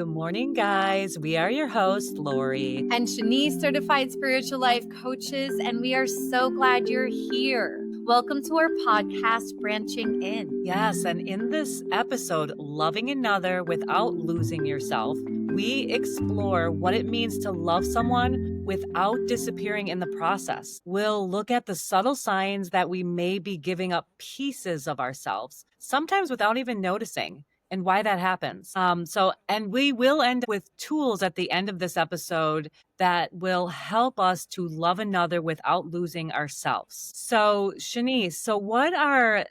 Good morning, guys. We are your hosts, Lori. And Shenisse, certified spiritual life coaches, and we are so glad you're here. Welcome to our podcast, Branching In. Yes, and in this episode, Loving Another Without Losing Yourself, we explore what it means to love someone without disappearing in the process. We'll look at the subtle signs that we may be giving up pieces of ourselves, sometimes without even noticing, and why that happens. And we will end with tools at the end of this episode that will help us to love another without losing ourselves. So, Shenisse, what are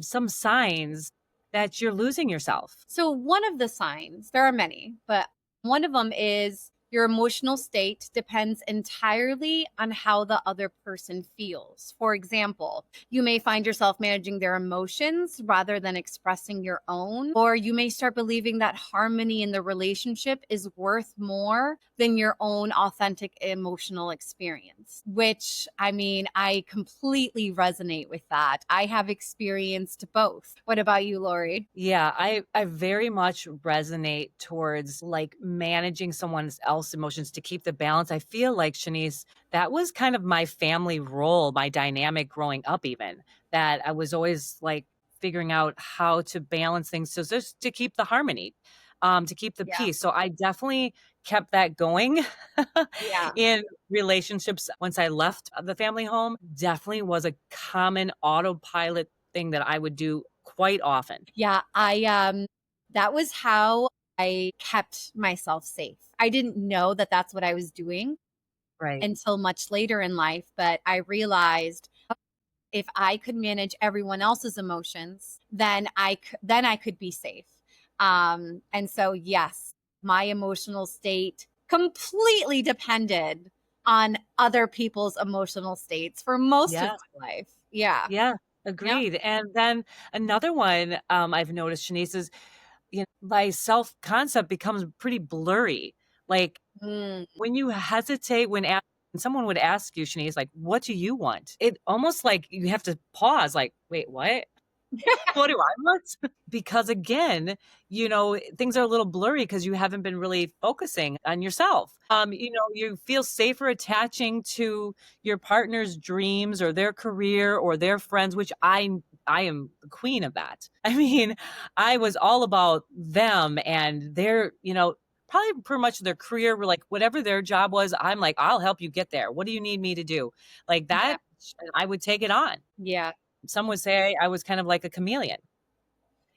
some signs that you're losing yourself? So, one of the signs, there are many, but one of them is your emotional state depends entirely on how the other person feels. For example, you may find yourself managing their emotions rather than expressing your own, or you may start believing that harmony in the relationship is worth more than your own authentic emotional experience, which I completely resonate with that. I have experienced both. What about you, Lori? Yeah, I very much resonate towards like managing someone else's emotions to keep the balance. I feel like, Shanice, that was kind of my family role, my dynamic growing up, even that I was always like figuring out how to balance things. So just to keep the harmony, to keep the Yeah. peace. So I definitely kept that going Yeah. in relationships. Once I left the family home, definitely was a common autopilot thing that I would do quite often. Yeah, that was how I kept myself safe. I didn't know that that's what I was doing Right. until much later in life, but I realized if I could manage everyone else's emotions, then I could be safe. And so yes, my emotional state completely depended on other people's emotional states for most of Yeah. my life. Yeah. Yeah. Yeah. Agreed. And then another one I've noticed, Shanice, is my self concept becomes pretty blurry. Like Mm. when you hesitate, when someone would ask you, Shanice, like, what do you want? It almost like you have to pause, like, wait, what? What do I want? Because again, things are a little blurry because you haven't been really focusing on yourself. You feel safer attaching to your partner's dreams or their career or their friends, which I am the queen of that. I mean, I was all about them and their, probably pretty much their career, like whatever their job was, I'm like, I'll help you get there. What do you need me to do? Like Yeah. that, I would take it on. Yeah. Some would say I was kind of like a chameleon.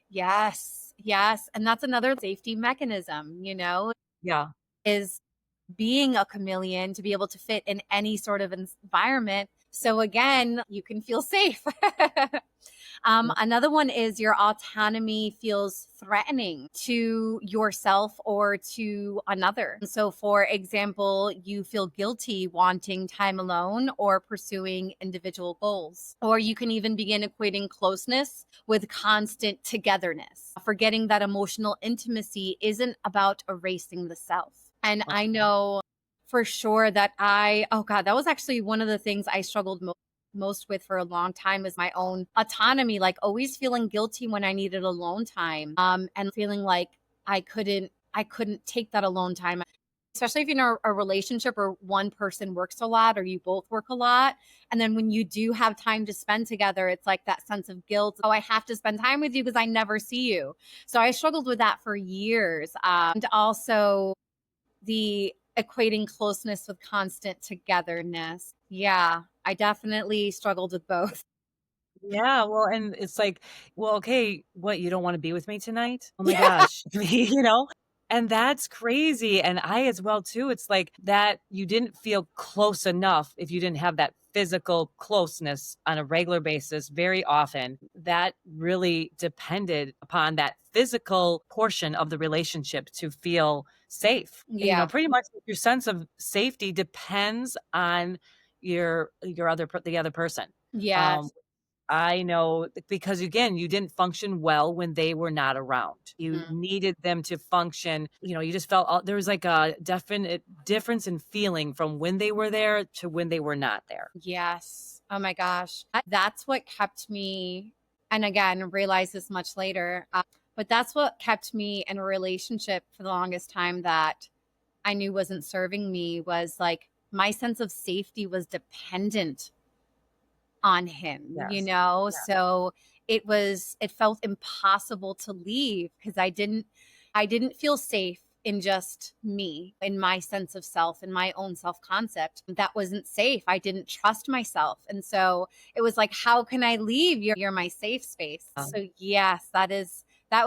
Yes. Yes. And that's another safety mechanism, Yeah. is being a chameleon to be able to fit in any sort of environment. So again, you can feel safe. Another one is your autonomy feels threatening to yourself or to another. So, for example, you feel guilty wanting time alone or pursuing individual goals. Or you can even begin equating closeness with constant togetherness, forgetting that emotional intimacy isn't about erasing the self. And I know for sure that oh God, that was actually one of the things I struggled most with for a long time is my own autonomy, like always feeling guilty when I needed alone time, and feeling like I couldn't take that alone time, especially if you're in a relationship or one person works a lot or you both work a lot. And then when you do have time to spend together, it's like that sense of guilt. Oh, I have to spend time with you because I never see you. So I struggled with that for years. And also the equating closeness with constant togetherness. Yeah, I definitely struggled with both. Yeah, well, and it's like, well, okay, what, you don't wanna be with me tonight? Oh my Yeah. gosh, you know? And that's crazy, and I as well too, it's like that you didn't feel close enough if you didn't have that physical closeness on a regular basis very often. That really depended upon that physical portion of the relationship to feel safe. Yeah. Pretty much your sense of safety depends on the other person. Um, Yes. I know because again, you didn't function well when they were not around. You Mm. needed them to function. You just felt there was like a definite difference in feeling from when they were there to when they were not there. Yes. Oh my gosh. That's what kept me, and again, realized this much later. But that's what kept me in a relationship for the longest time that I knew wasn't serving me, was like my sense of safety was dependent on him, you Yes. know? So it felt impossible to leave because I didn't feel safe in just me, in my sense of self, in my own self concept. That wasn't safe. I didn't trust myself. And so it was like, how can I leave? You're my safe space. So yes, that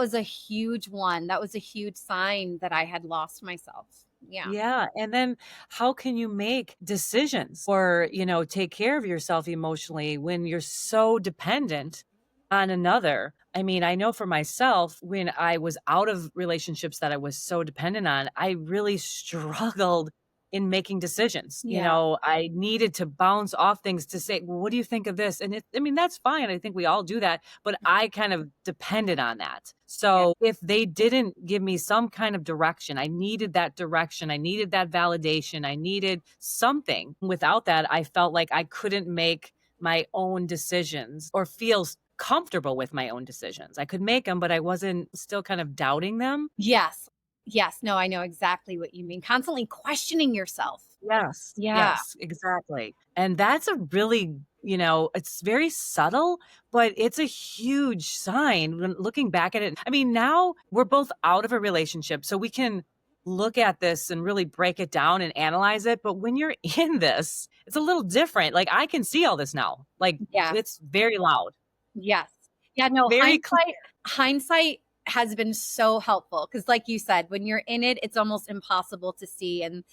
was a huge one. That was a huge sign that I had lost myself. Yeah. Yeah. And then how can you make decisions or, take care of yourself emotionally when you're so dependent on another? I mean, I know for myself, when I was out of relationships that I was so dependent on, I really struggled in making decisions. Yeah. I needed to bounce off things to say, well, what do you think of this? And I mean, that's fine. I think we all do that, but I kind of depended on that. Yeah. So if they didn't give me some kind of direction, I needed that direction. I needed that validation. I needed something. Without that, I felt like I couldn't make my own decisions or feel comfortable with my own decisions. I could make them, but I wasn't still kind of doubting them. Yes. Yes. No, I know exactly what you mean. Constantly questioning yourself. Yes, Yeah. yes, exactly. And that's a really, it's very subtle, but it's a huge sign when looking back at it. I mean, now we're both out of a relationship, so we can look at this and really break it down and analyze it. But when you're in this, it's a little different. Like I can see all this now. Like Yeah. it's very loud, Yes. Yeah, no, very clear. hindsight has been so helpful because like you said, when you're in it, it's almost impossible to see. And,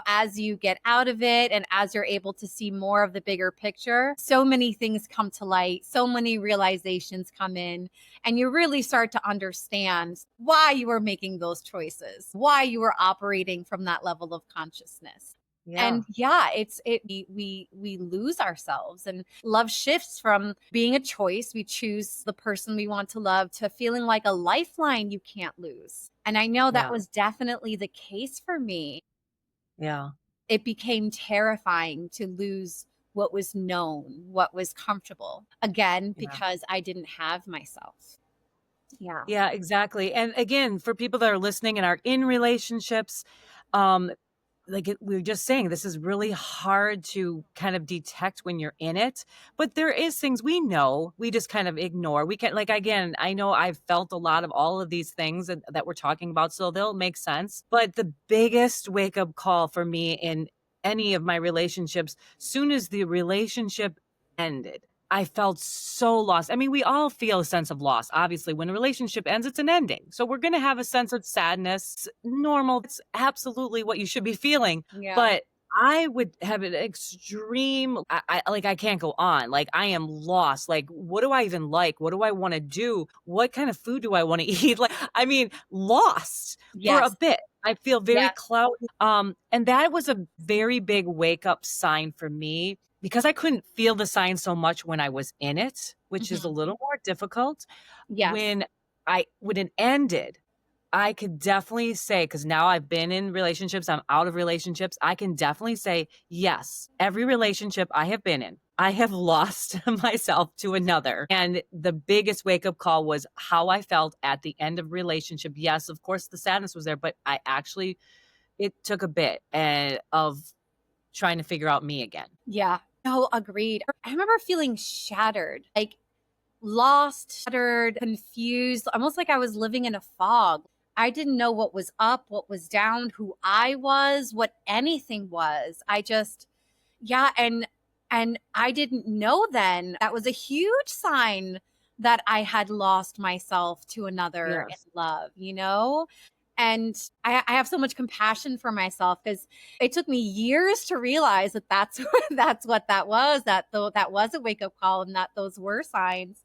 as you get out of it and as you're able to see more of the bigger picture, so many things come to light, so many realizations come in, and you really start to understand why you were making those choices, why you were operating from that level of consciousness. Yeah, And yeah, we lose ourselves, and love shifts from being a choice. We choose the person we want to love to feeling like a lifeline you can't lose. And I know that yeah, was definitely the case for me. yeah, It became terrifying to lose what was known, what was comfortable, again, yeah. because I didn't have myself. Yeah. Yeah, exactly. And again, for people that are listening and are in relationships, um, we were just saying, this is really hard to kind of detect when you're in it. But there is things we know, we just kind of ignore. We can, like, again, I know I've felt a lot of all of these things that we're talking about, so they'll make sense. But the biggest wake up call for me in any of my relationships, soon as the relationship ended, I felt so lost. I mean, we all feel a sense of loss. Obviously, when a relationship ends, it's an ending. So we're going to have a sense of sadness. Normal. It's absolutely what you should be feeling. Yeah. But I would have an extreme, I can't go on. Like, I am lost. Like, what do I even like? What do I want to do? What kind of food do I want to eat? Like, I mean, lost for a Yes. bit. I feel very Yes. cloudy. And that was a very big wake up sign for me because I couldn't feel the sign so much when I was in it, which is a Mhm. little more difficult. Yes. When it ended, I could definitely say, because now I've been in relationships, I'm out of relationships. I can definitely say, yes, every relationship I have been in, I have lost myself to another. And the biggest wake up call was how I felt at the end of relationship. Yes, of course, the sadness was there, but it took a bit of trying to figure out me again. Yeah. No, agreed. I remember feeling shattered, like lost, shattered, confused, almost like I was living in a fog. I didn't know what was up, what was down, who I was, what anything was. I just, yeah, and I didn't know then. That was a huge sign that I had lost myself to another in Yes. love. And I have so much compassion for myself because it took me years to realize that that's that's what that was. That was a wake up call, and that those were signs.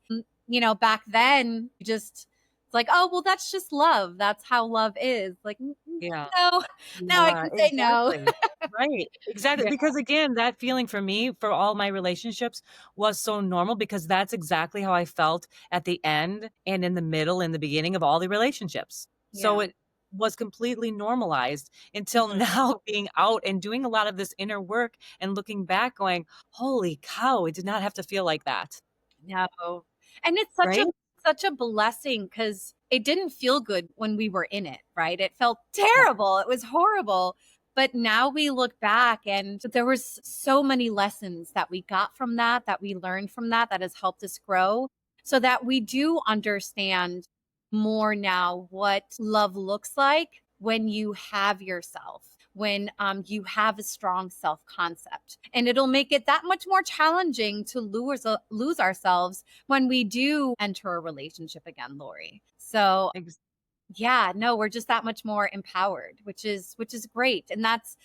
Back then, it's like, oh well, that's just love. That's how love is. Like, Yeah. no, now I Yeah, can say no. exactly. Right. Exactly. Yeah, Because again, that feeling for me, for all my relationships was so normal because that's exactly how I felt at the end and in the middle and the beginning of all the relationships. So yeah. it was completely normalized until Mhm. now being out and doing a lot of this inner work and looking back going, holy cow, it did not have to feel like that. No. And it's Right? such a blessing because it didn't feel good when we were in it, right? It felt terrible. It was horrible. But now we look back and there was so many lessons that we got from that, that we learned from that, that has helped us grow so that we do understand more now what love looks like when you have yourself, when you have a strong self concept. And it'll make it that much more challenging to lose ourselves when we do enter a relationship again, Lori. So Ex- yeah, no, we're just that much more empowered, which is great. And that's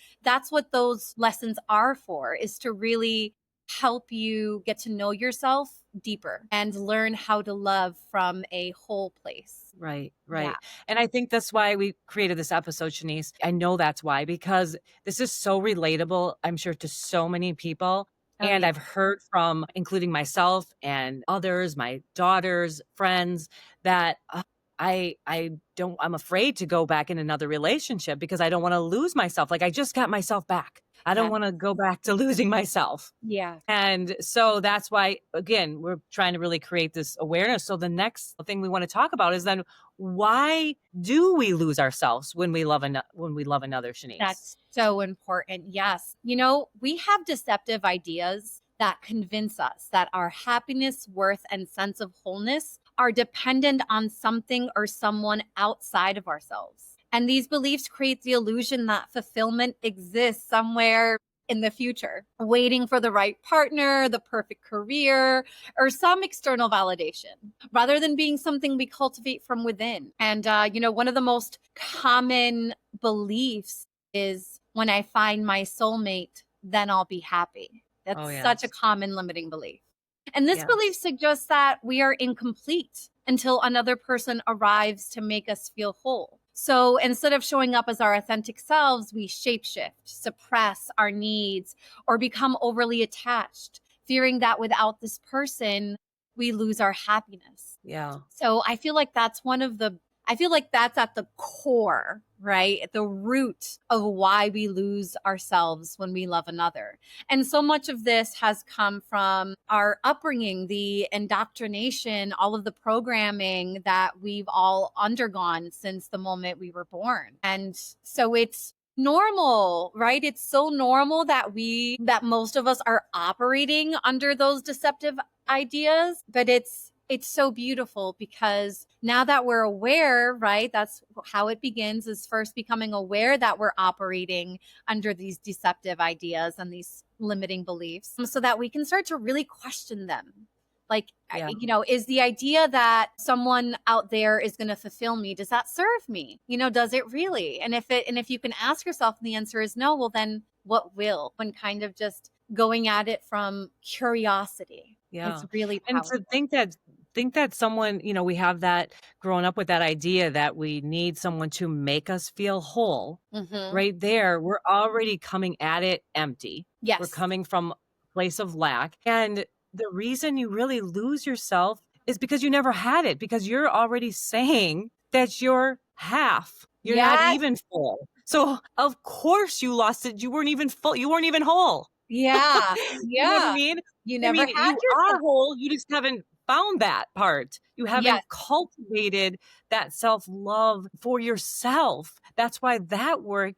what those lessons are for, is to really help you get to know yourself deeper and learn how to love from a whole place. Right, Yeah. right. And I think that's why we created this episode, Shanice. I know that's why, because this is so relatable, I'm sure, to so many people. Oh And yeah. I've heard from, including myself and others, my daughters, friends, that I don't, I'm afraid to go back in another relationship because I don't want to lose myself. Like I just got myself back. I don't Yeah. want to go back to losing myself. Yeah. And so that's why, again, we're trying to really create this awareness. So the next thing we want to talk about is then why do we lose ourselves when we love when we love another, Shanice? That's so important. Yes. We have deceptive ideas that convince us that our happiness, worth, and sense of wholeness are dependent on something or someone outside of ourselves. And these beliefs create the illusion that fulfillment exists somewhere in the future, waiting for the right partner, the perfect career, or some external validation, rather than being something we cultivate from within. And, one of the most common beliefs is, when I find my soulmate, then I'll be happy. Oh, That's such a yes. common limiting belief. And this belief Yes. suggests that we are incomplete until another person arrives to make us feel whole. So instead of showing up as our authentic selves, we shapeshift, suppress our needs, or become overly attached, fearing that without this person, we lose our happiness. Yeah. So I feel like that's at the core, right? At the root of why we lose ourselves when we love another. And so much of this has come from our upbringing, the indoctrination, all of the programming that we've all undergone since the moment we were born. And so it's normal, right? It's so normal that most of us are operating under those deceptive ideas, but it's so beautiful because now that we're aware, right? That's how it begins, is first becoming aware that we're operating under these deceptive ideas and these limiting beliefs so that we can start to really question them. Like, Yeah. is the idea that someone out there is going to fulfill me, does that serve me? Does it really? And if you can ask yourself and the answer is no, well, then what will? When kind of just going at it from curiosity. Yeah. It's really And to powerful. think that someone, we have that growing up with that idea that we need someone to make us feel whole. Mhm. Right there, we're already coming at it empty. We're Yes. coming from a place of lack. And the reason you really lose yourself is because you never had it, because you're already saying that you're half. You're not Yes. even full. So of course you lost it. You weren't even full. You weren't even whole. Yeah. You know what I Yeah. mean? You I never mean, had you yourself. are whole, you just haven't found that part. You Yes. haven't cultivated that self-love for yourself. That's why that work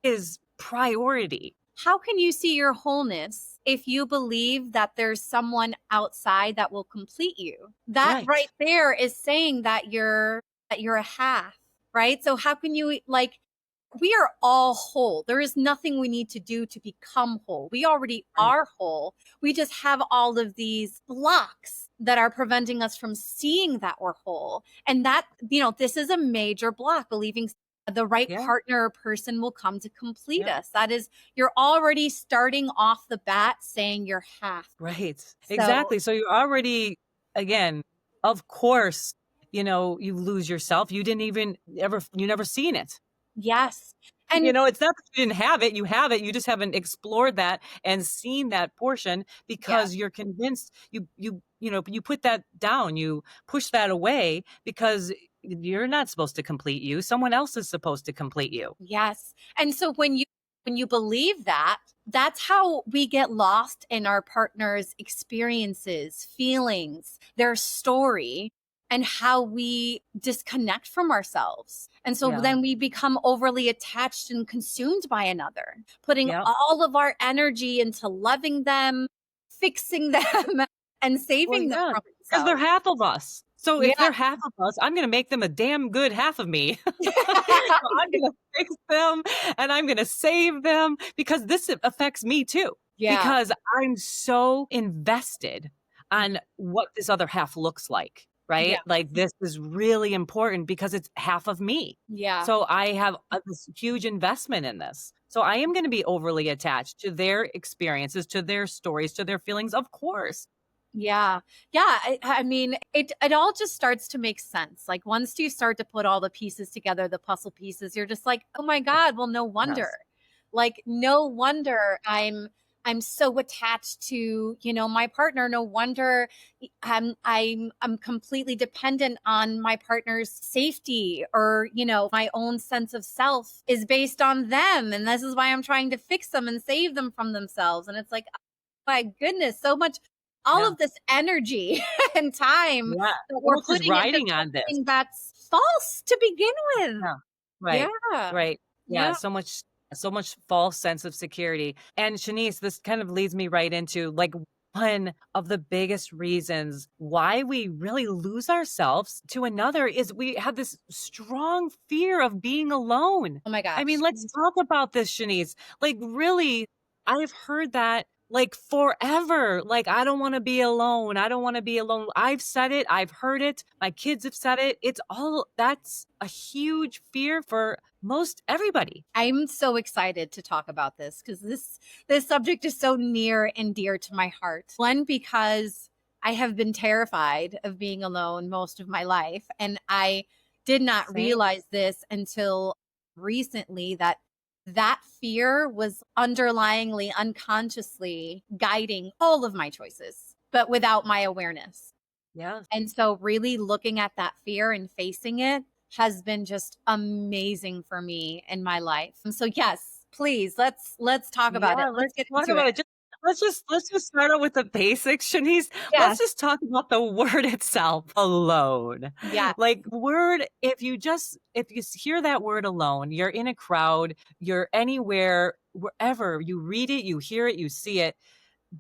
is priority. How can you see your wholeness if you believe that there's someone outside that will complete you? That right Right. there is saying that you're a half, right? So how can you, like, we are all whole. There is nothing we need to do to become whole. We already Right. are whole. We just have all of these blocks that are preventing us from seeing that we're whole. And that, this is a major block, believing the right Yeah. partner or person will come to complete Yeah. us. That is, you're already starting off the bat saying you're half. Right. So, Exactly. So you're already, again, of course, you lose yourself. You didn't even you never seen it. yes. And It's not that you didn't have it, you have it, you just haven't explored that and seen that portion yeah, because you're convinced you put that down, you push that away because you're not supposed to complete you. Someone else is supposed to complete you. yes. And so when you believe that, that's how we get lost in our partner's experiences, feelings, their story. and how we disconnect from ourselves. And so Yeah. then we become overly attached and consumed by another, putting Yep. all of our energy into loving them, fixing them, and Well, saving them yeah, from because 'cause they're themselves. half of us. So if Yeah. they're half of us, I'm gonna make them a damn good half of me. So I'm gonna fix them, and I'm gonna save them because this affects me too, Yeah. because I'm so invested on what this other half looks like, Yeah. right? Like, this is really important because it's half of me. Yeah. So I have this huge investment in this. So I am gonna be overly attached to their experiences, to their stories, to their feelings, of course. Yeah. Yeah. I mean, it all just starts to make sense. Like once you start to put all the pieces together, the puzzle pieces, you're just like, oh my God, well, no wonder. Yes. Like, no wonder I'm so attached to, my partner. No wonder I'm completely dependent on my partner's safety, or, my own sense of self is based on them. And this is why I'm trying to fix them and save them from themselves. And it's like, my goodness, so much, all Yeah. of this energy and time Yeah. that So we're much is putting into riding on this. something that's false to begin with. Yeah. Right. Yeah. Right. Yeah, Yeah. so much false sense of security. And Shanice, this kind of leads me right into like one of the biggest reasons why we really lose ourselves to another is we have this strong fear of being alone. Oh my I mean, gosh. let's talk about this, Shanice. Like, really, I've heard that like forever. Like, I don't want to be alone. I don't want to be alone. I've said it. I've heard it. My kids have said it. That's a huge fear for most everybody. I'm so excited to talk about this because this subject is so near and dear to my heart. One, because I have been terrified of being alone most of my life, and I did not Same. realize this until recently, that fear was underlyingly, unconsciously guiding all of my choices, but without my awareness. Yeah. And so really looking at that fear and facing it has been just amazing for me in my life. And so yes, please, let's talk about it. Yeah, Let's let's get talk into it. about it. Let's just start out with the basics, Shanice. Let's Yes. just talk about the word itself, alone. Yes. Like word, if you hear that word alone, you're in a crowd, you're anywhere, wherever you read it, you hear it, you see it,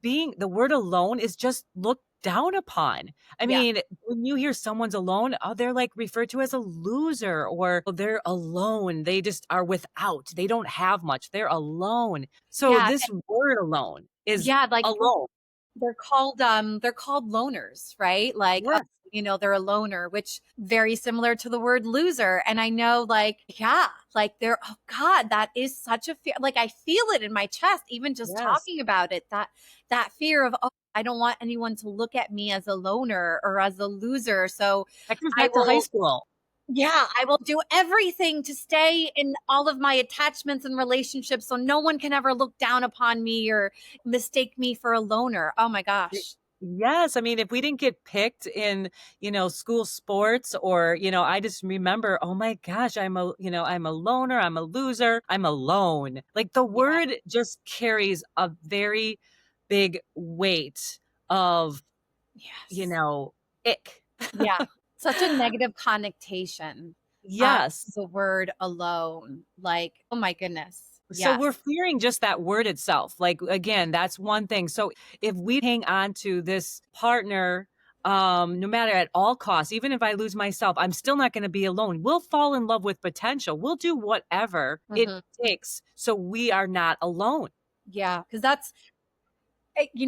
being the word alone is just looked down upon. I Yeah. mean, when you hear someone's alone, they're like referred to as a loser or they're alone. They just are without. They don't have much. They're alone. So Yeah. this word alone is Yeah. Like alone. they're called loners, right? Like, Yes. they're a loner, which very similar to the word loser. And I know, like, yeah, like oh God, that is such a fear. Like I feel it in my chest, even just Yes. talking about it, that fear of, oh, I don't want anyone to look at me as a loner or as a loser. So That comes I back to high will school. yeah, I will do everything to stay in all of my attachments and relationships so no one can ever look down upon me or mistake me for a loner. Oh my gosh. Yes, I mean, if we didn't get picked in, school sports or, I just remember, oh my gosh, I'm a loner, I'm a loser, I'm alone. Like the Yeah. word just carries a very big weight of, you Yes. know, ick. Yeah. Such a negative connotation, Yes. the word alone. Like, oh my goodness. So Yes. we're fearing just that word itself. Like again, that's one thing. So if we hang on to this partner, no matter at all costs, even if I lose myself, I'm still not going to be alone. We'll fall in love with potential. We'll do whatever it Mhm. takes so we are not alone. Yeah. Because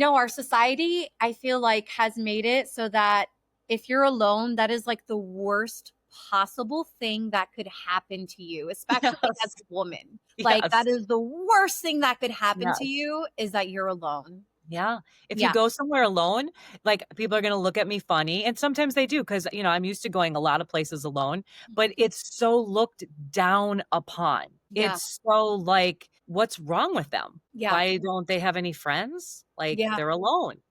our society, I feel like, has made it so that if you're alone, that is like the worst possible thing that could happen to you, especially as Yes. a woman. Like, Yes. that is the worst thing that could happen to Yes. you, is that you're alone. Yeah. If you Yeah. go somewhere alone, like people are going to look at me funny. And sometimes they do because, I'm used to going a lot of places alone, but Mhm. it's so looked down upon. Yeah. It's so like, what's wrong with them? Yeah. Why don't they have any friends? Like Yeah. they're alone.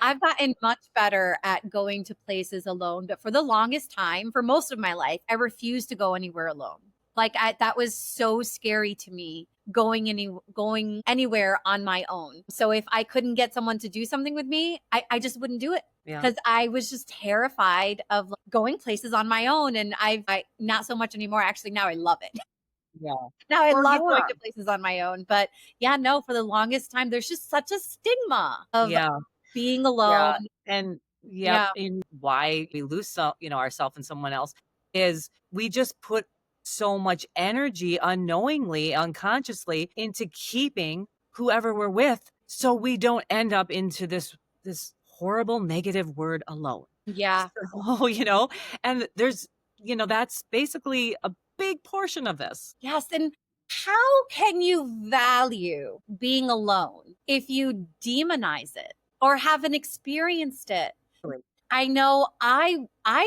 I've gotten much better at going to places alone, but for the longest time, for most of my life, I refused to go anywhere alone. Like that was so scary to me going anywhere on my own. So if I couldn't get someone to do something with me, I just wouldn't do it Yeah. because I was just terrified of like, going places on my own. And I not so much anymore. Actually, now I love it. Yeah. Now I Well, love going yeah. to places on my own. But yeah, no, for the longest time, there's just such a stigma of Yeah. being Yeah. alone. And yep, Yeah. and why we lose ourselves and someone else is we just put so much energy unknowingly, unconsciously into keeping whoever we're with so we don't end up into this horrible negative word alone. Yeah. So, and that's basically a big portion of this. Yes. And how can you value being alone if you demonize it or haven't experienced it? Right. I know I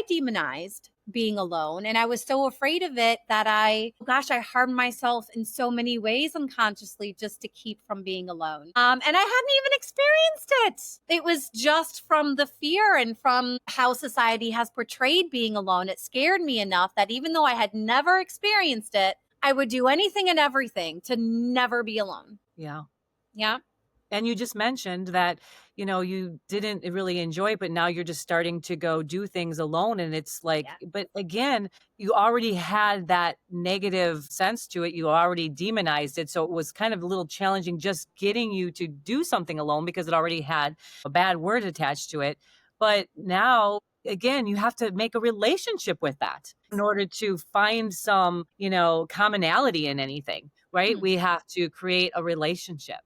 demonized being alone and I was so afraid of it that I harmed myself in so many ways unconsciously just to keep from being alone. And I hadn't even experienced it. It was just from the fear and from how society has portrayed being alone. It scared me enough that even though I had never experienced it, I would do anything and everything to never be alone. Yeah. Yeah. And you just mentioned that, you didn't really enjoy it, but now you're just starting to go do things alone. And it's like, Yeah. but again, you already had that negative sense to it. You already demonized it. So it was kind of a little challenging just getting you to do something alone because it already had a bad word attached to it. But now, again, you have to make a relationship with that in order to find some, commonality in anything, right? Hmm. We have to create a relationship.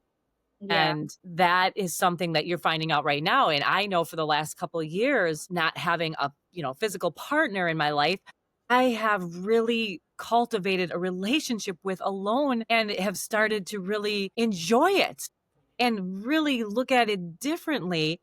Yeah. And that is something that you're finding out right now. And I know for the last couple of years, not having a, physical partner in my life, I have really cultivated a relationship with alone and have started to really enjoy it and really look at it differently.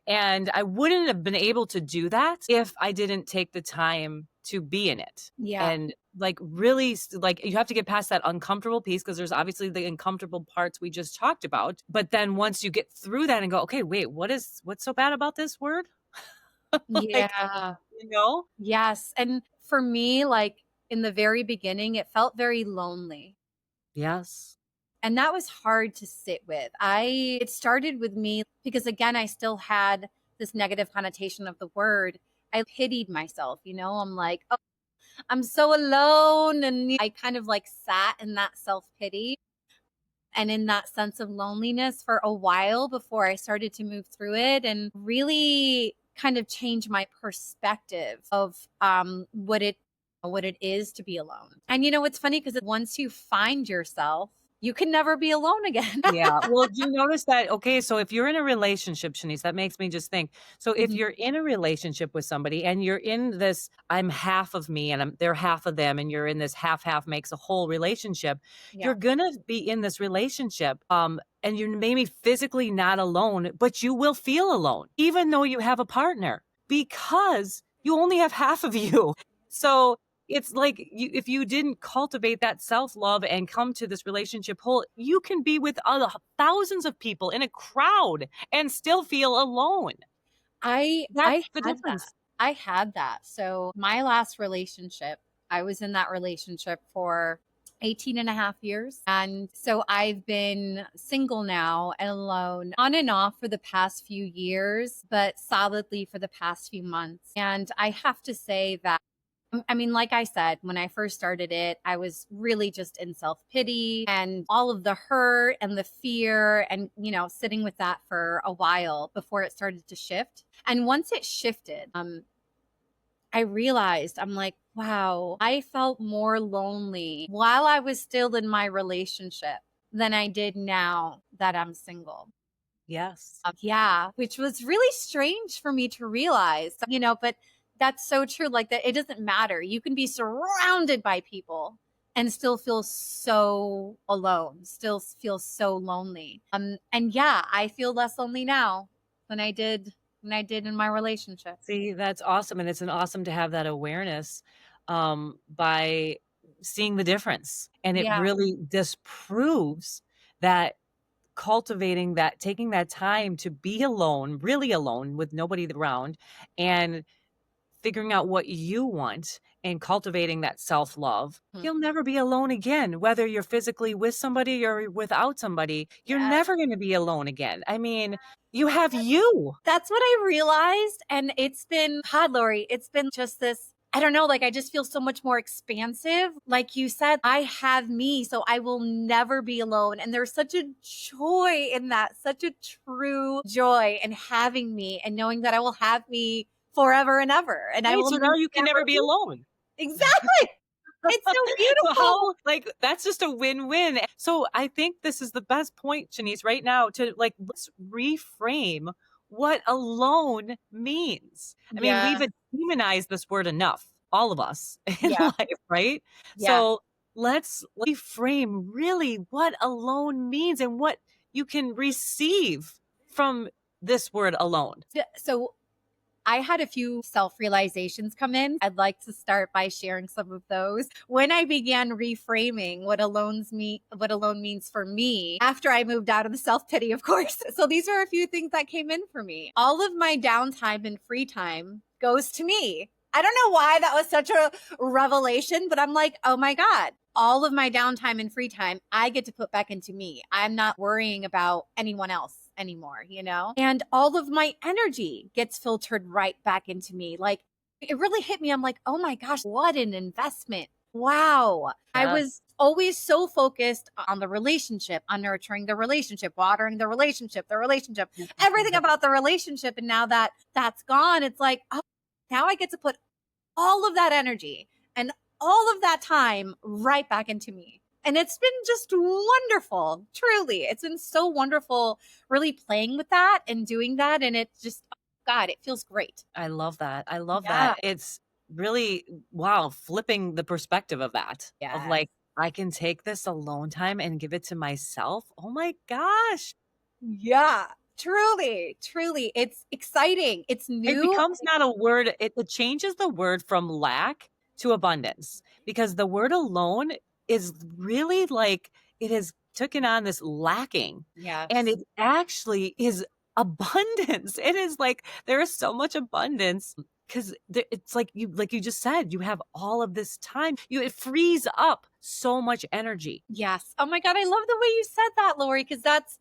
And I wouldn't have been able to do that if I didn't take the time to be in it. Yeah. And like really like you have to get past that uncomfortable piece because there's obviously the uncomfortable parts we just talked about. But then once you get through that and go, okay, wait, what's so bad about this word? Like, Yeah. you know? Yes. And for me, like in the very beginning, it felt very lonely. Yes. And that was hard to sit with. It started with me because again, I still had this negative connotation of the word. I pitied myself, I'm like, oh, I'm so alone. And I kind of like sat in that self pity and in that sense of loneliness for a while before I started to move through it and really kind of change my perspective of what it is to be alone. And it's funny because once you find yourself, you can never be alone again. Yeah. Well, do you notice that? Okay, so if you're in a relationship, Shanice, that makes me just think. So if Mhm. you're in a relationship with somebody and you're in this, I'm half of me and they're half of them, and you're in this half makes a whole relationship, Yeah. you're gonna be in this relationship. And you're maybe physically not alone, but you will feel alone, even though you have a partner, because you only have half of you. So it's like if you didn't cultivate that self-love and come to this relationship whole, you can be with other thousands of people in a crowd and still feel alone. That's I the had that. difference. I had that. So my last relationship, I was in that relationship for 18 and a half years. And so I've been single now and alone on and off for the past few years, but solidly for the past few months. And I have to say that I mean, like I said, when I first started it, I was really just in self pity and all of the hurt and the fear and, sitting with that for a while before it started to shift. And once it shifted, I realized I'm like, wow, I felt more lonely while I was still in my relationship than I did now that I'm single. Yes. Yeah, which was really strange for me to realize, but that's so true. Like that, it doesn't matter. You can be surrounded by people and still feel so alone, still feel so lonely. And yeah, I feel less lonely now than I did in my relationship. See, that's awesome. And it's an awesome to have that awareness by seeing the difference. And it Yeah. really disproves that cultivating that, taking that time to be alone, really alone with nobody around, and figuring out what you want and cultivating that self-love, Mhm. you'll never be alone again, whether you're physically with somebody or without somebody. You're Yeah. never gonna be alone again. I mean, you have you. That's what I realized, and it's been God, Lori, it's been just this I don't know, like, I just feel so much more expansive. Like you said, I have me, so I will never be alone, and there's such a joy in that, such a true joy in having me and knowing that I will have me forever and ever, and I Right, will so now you can never never be be alone. exactly! It's so So beautiful. how like, that's just a win-win. So I think this is the best point, Shanice, right now to, like, let's reframe what alone means. I mean, Yeah, we've demonized this word enough, all of us in yeah, life, right? yeah. So let's reframe really what alone means and what you can receive from this word alone. So I had a few self realizations come in. I'd like to start by sharing some of those. When I began reframing what alone means for me, after I moved out of the self pity, of course. So these are a few things that came in for me. All of my downtime and free time goes to me. I don't know why that was such a revelation, but I'm like, oh my God, all of my downtime and free time, I get to put back into me. I'm not worrying about anyone else anymore, you know? And all of my energy gets filtered right back into me. Like it really hit me. I'm like, oh my gosh, what an investment. Wow. I Yes. was always so focused on the relationship, on nurturing the relationship, watering the relationship, everything about the relationship. And now that that's gone, it's like, oh, now I get to put all of that energy and all of that time right back into me. And it's been just wonderful. Truly. It's been so wonderful really playing with that and doing that. And it just, oh God, it feels great. I love that. I love Yeah. that. It's really wow, flipping the perspective of that, of Yes. like, I can take this alone time and give it to myself. Oh my gosh. Yeah. Truly, truly. It's exciting. It's It new. becomes not a word, it changes the word from lack to abundance because the word alone is really like it has taken on this lacking and Yes. it actually is abundance. It is like there is so much abundance because it's like you just said, you have all of this time. It frees up so much energy. Yes. Oh my God, I love the way you said that, Lori, because that's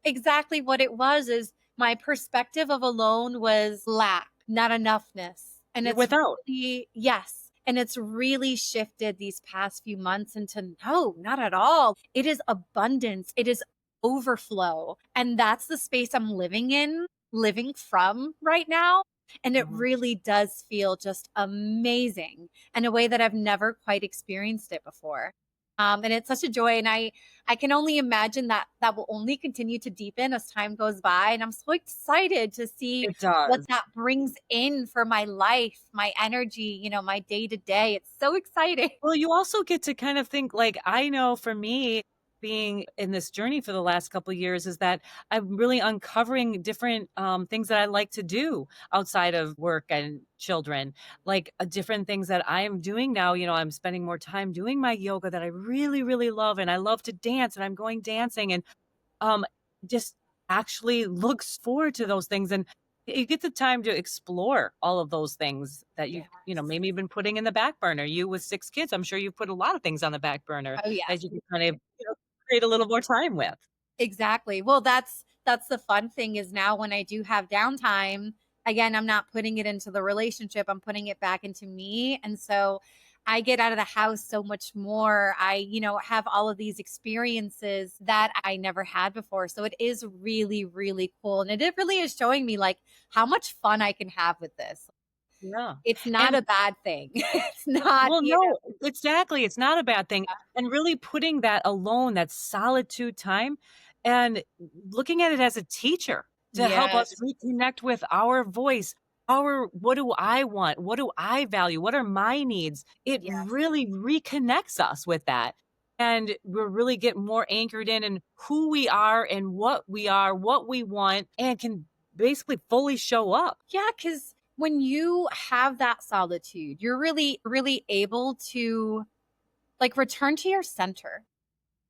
exactly what it was, is my perspective of alone was lack, not enoughness. And You're it's without. really yes. And it's really shifted these past few months into no, not at all. It is abundance. It is overflow. And that's the space I'm living in, living from right now. And it Mhm. really does feel just amazing in a way that I've never quite experienced it before. And it's such a joy. And I can only imagine that that will only continue to deepen as time goes by. And I'm so excited to see It what does. that brings in for my life, my energy, my day to day. It's so exciting. Well, you also get to kind of think like I know for me being in this journey for the last couple of years is that I'm really uncovering different things that I like to do outside of work and children, like different things that I am doing now. I'm spending more time doing my yoga that I really, really love, and I love to dance, and I'm going dancing, and um, just actually looks forward to those things, and you get the time to explore all of those things that Yes. maybe you've been putting in the back burner. You with 6 kids, I'm sure you've put a lot of things on the back burner Oh, yeah. that you can kind of, create a little more time with. Exactly. Well, that's the fun thing is now when I do have downtime, again, I'm not putting it into the relationship, I'm putting it back into me. And so I get out of the house so much more. I have all of these experiences that I never had before. So it is really, really cool. And it really is showing me like how much fun I can have with this. Yeah. It's not And a bad thing. It's not, well, no, exactly. It's not a bad thing. yeah. And really putting that alone, that solitude time, and looking at it as a teacher to help us Yes. reconnect with our voice. What do I want? What do I value? What are my needs? It Yes. really reconnects us with that. And we're really getting more anchored in who we are, what we want, and can basically fully show up. Yeah, because when you have that solitude, you're really, really able to like return to your center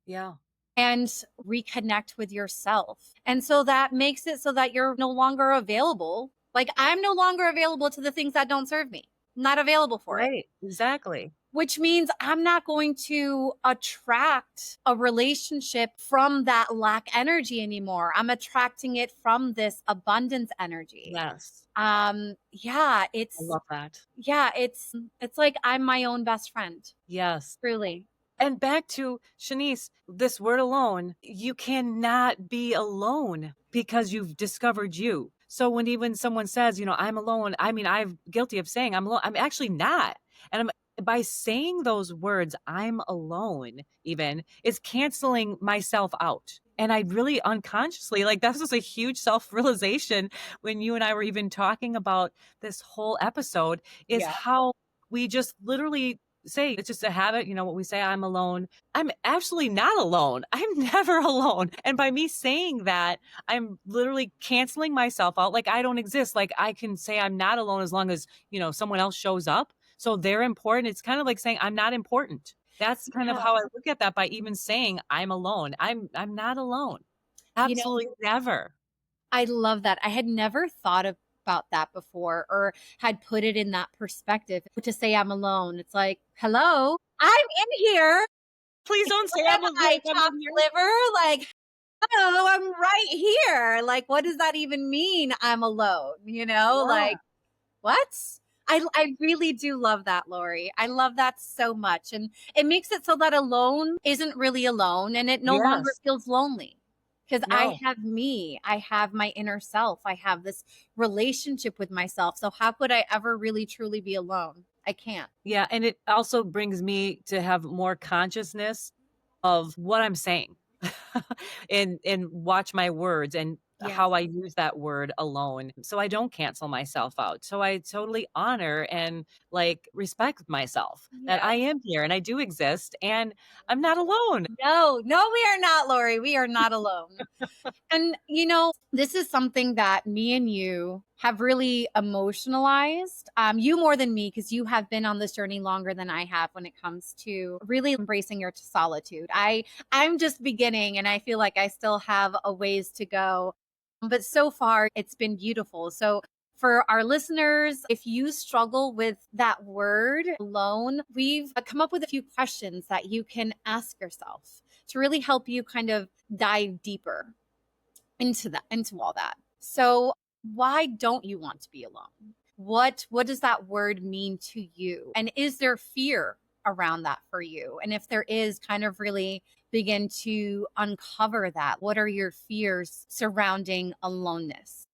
Yeah. and reconnect with yourself. And so that makes it so that you're no longer available Like, I'm no longer available to the things that don't serve me. I'm not available for it. Right. Exactly. Which means I'm not going to attract a relationship from that lack energy anymore. I'm attracting it from this abundance energy. Yes. Yeah, I love that. it's like I'm my own best friend, Yes. truly. And back to Shanice, this word alone, you cannot be alone because you've discovered you. So when even someone says, I'm alone, I mean, I'm guilty of saying I'm alone. I'm actually not. And by saying those words, I'm alone, even, is canceling myself out. And I really unconsciously, like, that was a huge self realization when you and I were even talking about this whole episode, is Yeah. how we just literally say it's just a habit, what we say, I'm alone. I'm actually not alone. I'm never alone. And by me saying that, I'm literally canceling myself out. Like I don't exist. Like I can say I'm not alone as long as, someone else shows up. So they're important. It's kind of like saying I'm not important. That's kind of Yeah. how I look at that by even saying I'm alone. I'm not alone. You know, Absolutely never. I love that. I had never thought about that before or had put it in that perspective to say I'm alone. It's like, hello, I'm in here. Please don't say Am I'm alone. I I'm chopped in here. liver? Like, oh, I'm right here. Like, what does that even mean? I'm alone, Yeah. like, what? I really do love that, Lori. I love that so much. And it makes it so that alone isn't really alone and it no longer Yes. feels lonely. Because I No. have me, I have my inner self, I have this relationship with myself. So, how could I ever really truly be alone? I can't. Yeah, and it also brings me to have more consciousness of what I'm saying and watch my words and Yes. how I use that word alone so I don't cancel myself out. So I totally honor and like respect myself that Yeah. I am here and I do exist and I'm not alone. No, no, we are not, Lori. We are not alone. And, this is something that me and you have really emotionalized. You more than me, because you have been on this journey longer than I have when it comes to really embracing your solitude. I'm just beginning and I feel like I still have a ways to go. But so far, it's been beautiful. So, for our listeners, if you struggle with that word alone, we've come up with a few questions that you can ask yourself to really help you kind of dive deeper into all that. So why don't you want to be alone? What does that word mean to you? And is there fear around that for you? And if there is, kind of really begin to uncover that. What are your fears surrounding aloneness?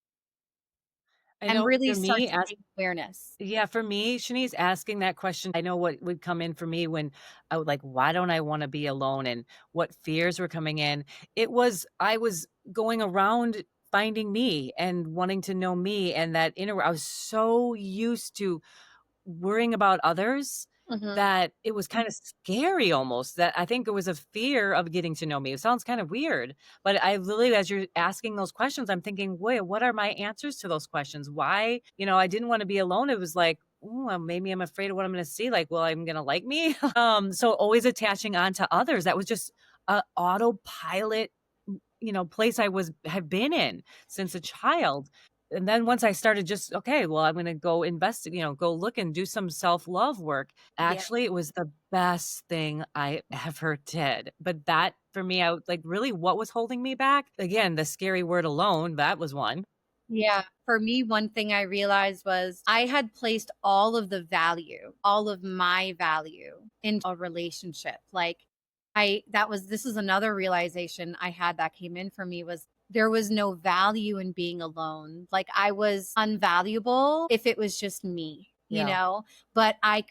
I And know really for start me, to bring awareness. yeah, for me, Shanice asking that question, I know what would come in for me when I would like, why don't I want to be alone? And what fears were coming in. I was going around finding me and wanting to know me and that inner, I was so used to worrying about others Mhm. that it was kind of scary almost that I think it was a fear of getting to know me. It sounds kind of weird, but I literally, as you're asking those questions, I'm thinking, wait, what are my answers to those questions? Why, I didn't want to be alone. It was like, "Ooh, well, maybe I'm afraid of what I'm going to see. Like, well, I'm going to like me. So always attaching on to others. That was just a autopilot, place have been in since a child. And then once I started just, okay, well, I'm going to go invest, go look and do some self-love work. Yeah. Actually, it was the best thing I ever did. But that for me, like really what was holding me back? Again, the scary word alone, that was one. Yeah. For me, one thing I realized was I had placed all of the value, all of my value into a relationship. Like this is another realization I had that came in for me was there was no value in being alone. Like I was unvaluable if it was just me. Yeah. But I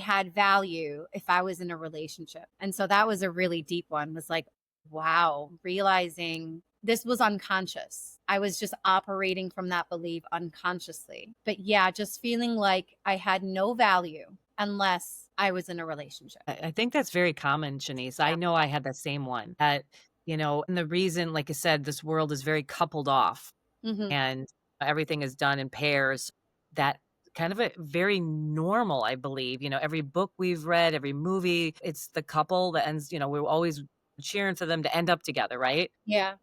had value if I was in a relationship. And so that was a really deep one was like, wow, realizing this was unconscious. I was just operating from that belief unconsciously. But yeah, just feeling like I had no value unless I was in a relationship. I think that's very common, Shanice. I Yeah. know I had the same one that, and the reason, like I said, this world is very coupled off Hmm. and everything is done in pairs. That kind of a very normal, I believe. Every book we've read, every movie, it's the couple that ends, we're always cheering for them to end up together, right? Yeah.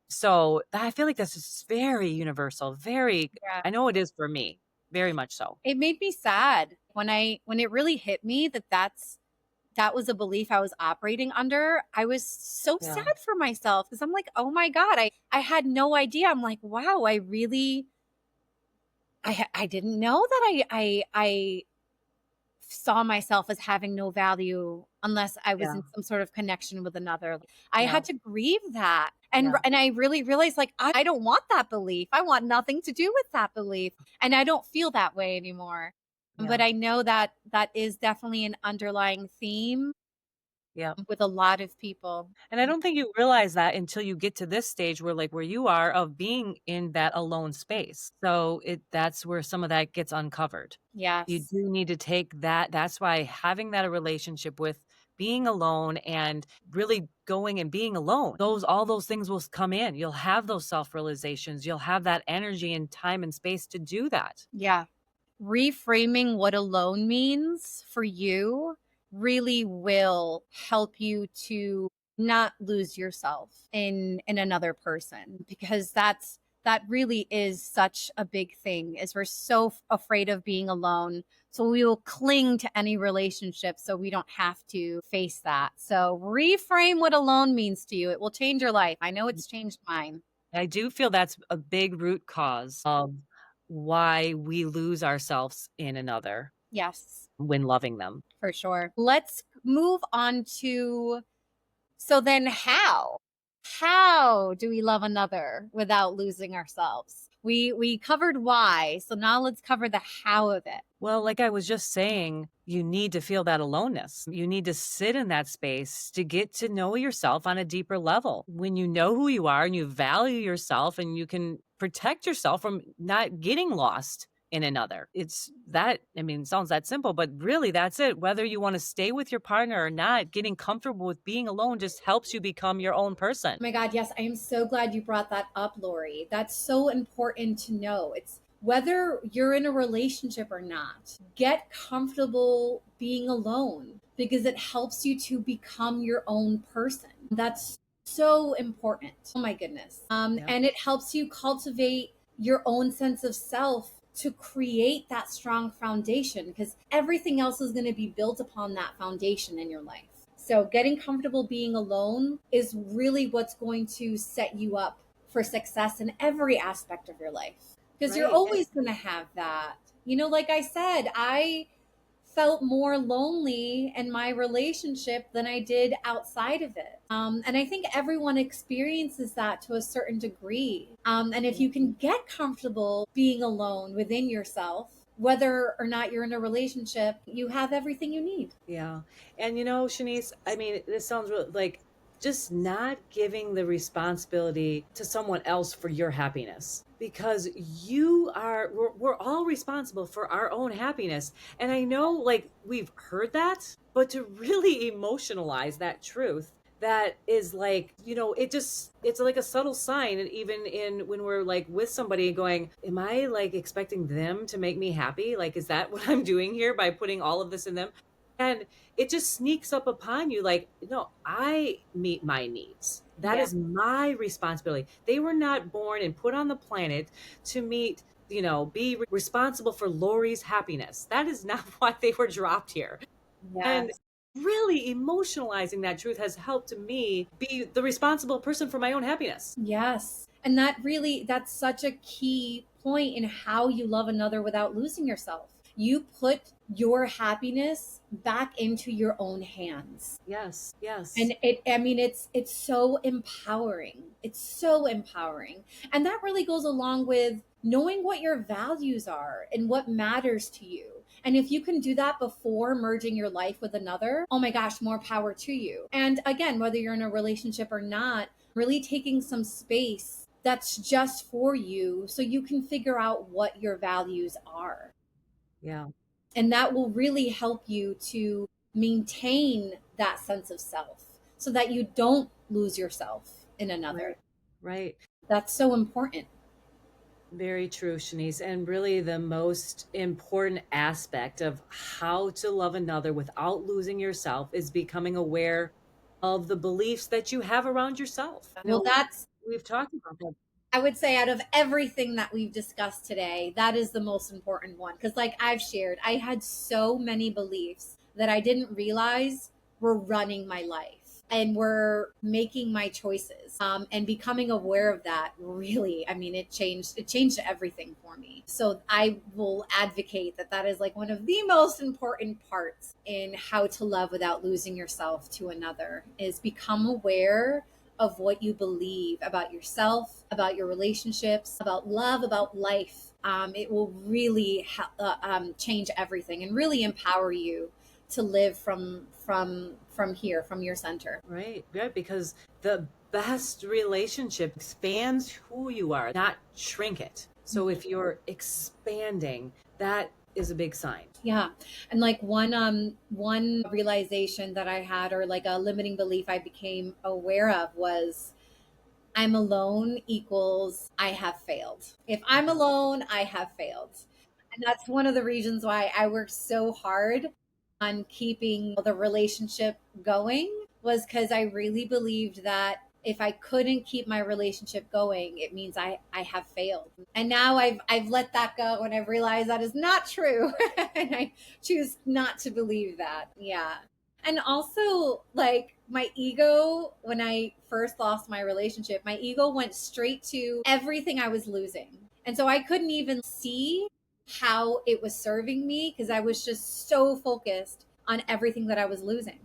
So I feel like that's just very universal, very, Yeah. I know it is for me, very much so. It made me sad when it really hit me that that was a belief I was operating under. I was so Yeah. sad for myself because I'm like, oh my God, I had no idea. I'm like, wow, I really, I didn't know that I saw myself as having no value unless I was Yeah. in some sort of connection with another. I Yeah. had to grieve that. And Yeah. and I really realized like I don't want that belief. I want nothing to do with that belief. And I don't feel that way anymore. But Yeah. I know that that is definitely an underlying theme Yeah. with a lot of people. And I don't think you realize that until you get to this stage where like where you are of being in that alone space. So that's where some of that gets uncovered. You Yes. do need to take that. That's why having that a relationship with being alone and really going and being alone, those all those things will come in. You'll have those self-realizations. You'll have that energy and time and space to do that. Yeah. Reframing what alone means for you really will help you to not lose yourself in another person because that really is such a big thing is we're so afraid of being alone, so we will cling to any relationship so we don't have to face that. So reframe what alone means to you. It will change your life. I know it's changed mine. I do feel that's a big root cause of why we lose ourselves in another Yes, when loving them. for sure. Let's move on to, so then how? How do we love another without losing ourselves? We covered why, so now let's cover the how of it. Well, like I was just saying, you need to feel that aloneness. You need to sit in that space to get to know yourself on a deeper level. When you know who you are and you value yourself and you can protect yourself from not getting lost in another. It's that, I mean, it sounds that simple, but really that's it. Whether you want to stay with your partner or not, getting comfortable with being alone just helps you become your own person. Oh my God, yes, I am so glad you brought that up, Lori. That's so important to know. It's whether you're in a relationship or not, get comfortable being alone because it helps you to become your own person. That's so important. Oh my goodness. Yeah. And it helps you cultivate your own sense of self to create that strong foundation because everything else is going to be built upon that foundation in your life. So, getting comfortable being alone is really what's going to set you up for success in every aspect of your life. Because you're Right. always going to have that. You know, like I said, I felt more lonely in my relationship than I did outside of it. And I think everyone experiences that to a certain degree. And if you can get comfortable being alone within yourself, whether or not you're in a relationship, you have everything you need. Yeah. And you know, Shanice, I mean, this sounds real like just not giving the responsibility to someone else for your happiness because we're all responsible for our own happiness. And I know like we've heard that, but to really emotionalize that truth, that is like, you know, it's like a subtle sign. And even in when we're like with somebody going, am I like expecting them to make me happy? Like, is that what I'm doing here by putting all of this in them? And it just sneaks up upon you like, no, I meet my needs. That Yeah. is my responsibility. They were not born and put on the planet to meet, you know, be responsible for Lori's happiness. That is not why they were dropped here. And Yes. really emotionalizing that truth has helped me be the responsible person for my own happiness. Yes. And that's such a key point in how you love another without losing yourself. You put your happiness back into your own hands. Yes, yes. And I mean, it's so empowering. It's so empowering. And that really goes along with knowing what your values are and what matters to you. And if you can do that before merging your life with another, oh my gosh, more power to you. And again, whether you're in a relationship or not, really taking some space that's just for you so you can figure out what your values are. Yeah. And that will really help you to maintain that sense of self so that you don't lose yourself in another. Right. Right. That's so important. Very true, Shanice. And really, the most important aspect of how to love another without losing yourself is becoming aware of the beliefs that you have around yourself. You Well, know, we've talked about that. I would say out of everything that we've discussed today, that is the most important one. Because, like I've shared, I had so many beliefs that I didn't realize were running my life and were making my choices. And becoming aware of that really, I mean, it changed everything for me. So I will advocate that that is like one of the most important parts in how to love without losing yourself to another is become aware of what you believe about yourself, about your relationships, about love, about life. It will really change everything and really empower you to live from here, from your center. Right, right, because the best relationship expands who you are, not shrink it. So if you're expanding, that is a big sign. Yeah. And like one realization that I had, or like a limiting belief I became aware of, was I'm alone equals I have failed. If I'm alone, I have failed. And that's one of the reasons why I worked so hard on keeping the relationship going, was because I really believed that if I couldn't keep my relationship going, it means I have failed. And now I've let that go and I've realized that is not true. And I choose not to believe that. Yeah. And also, like, my ego, when I first lost my relationship, my ego went straight to everything I was losing. And so I couldn't even see how it was serving me because I was just so focused on everything that I was losing.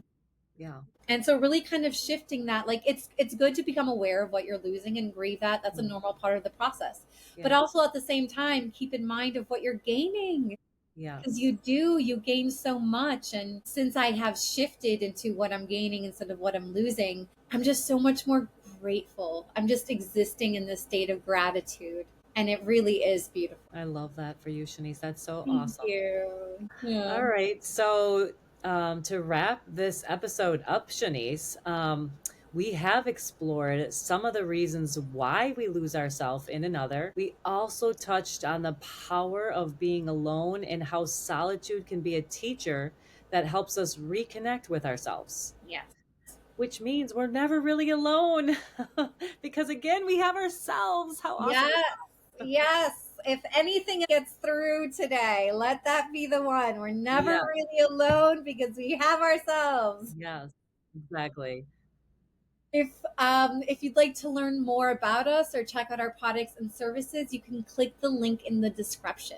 Yeah. And so really kind of shifting that, like, it's good to become aware of what you're losing and grieve that. That's a Mm. normal part of the process. But Yeah. also at the same time, keep in mind of what you're gaining, because Yes. you gain so much. And since I have shifted into what I'm gaining instead of what I'm losing, I'm just so much more grateful. I'm just existing in this state of gratitude, and it really is beautiful. I love that for you, Shanice. That's so Thank awesome. you. Yeah. All right. So, to wrap this episode up, Shanice, we have explored some of the reasons why we lose ourselves in another. We also touched on the power of being alone and how solitude can be a teacher that helps us reconnect with ourselves, Yes. which means we're never really alone because, again, we have ourselves. How awesome is Yes. Yes. If anything gets through today, let that be the one. We're that? never Yeah. really alone because we have ourselves. Yes. Exactly. If you'd like to learn more about us or check out our products and services, you can click the link in the description.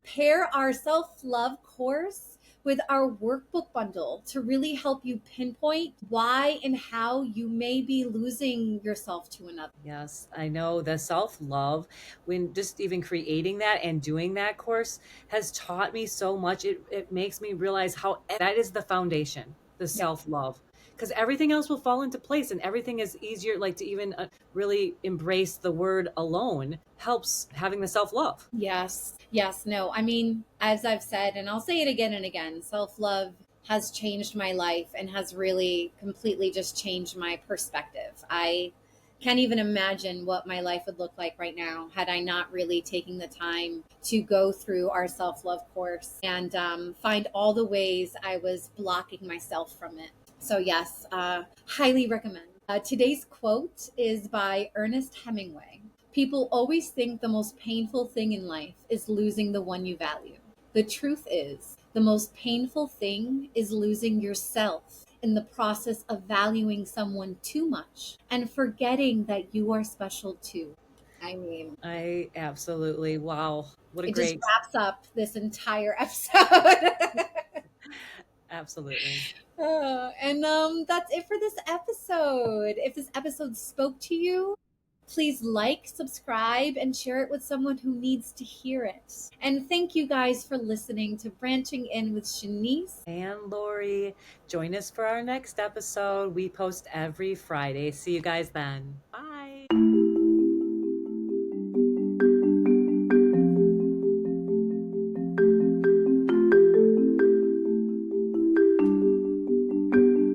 Pair our self-love course with our workbook bundle to really help you pinpoint why and how you may be losing yourself to another. Yes, I know the self love, when just even creating that and doing that course has taught me so much. It makes me realize how that is the foundation, the Yeah. self love, because everything else will fall into place and everything is easier. Like to even really embrace the word alone helps having the self love. Yes. Yes. No, I mean, as I've said, and I'll say it again and again, self love has changed my life and has really completely just changed my perspective. I can't even imagine what my life would look like right now had I not really taken the time to go through our self love course and find all the ways I was blocking myself from it. So, yes, highly recommend. Today's quote is by Ernest Hemingway. People always think the most painful thing in life is losing the one you value. The truth is, the most painful thing is losing yourself in the process of valuing someone too much and forgetting that you are special too. I mean, I absolutely, wow, what a it just great, wraps up this entire episode. absolutely. And that's it for this episode. If this episode spoke to you, please like, subscribe, and share it with someone who needs to hear it. And thank you guys for listening to Branching In with Shanice. And Lori, join us for our next episode. We post every Friday. See you guys then.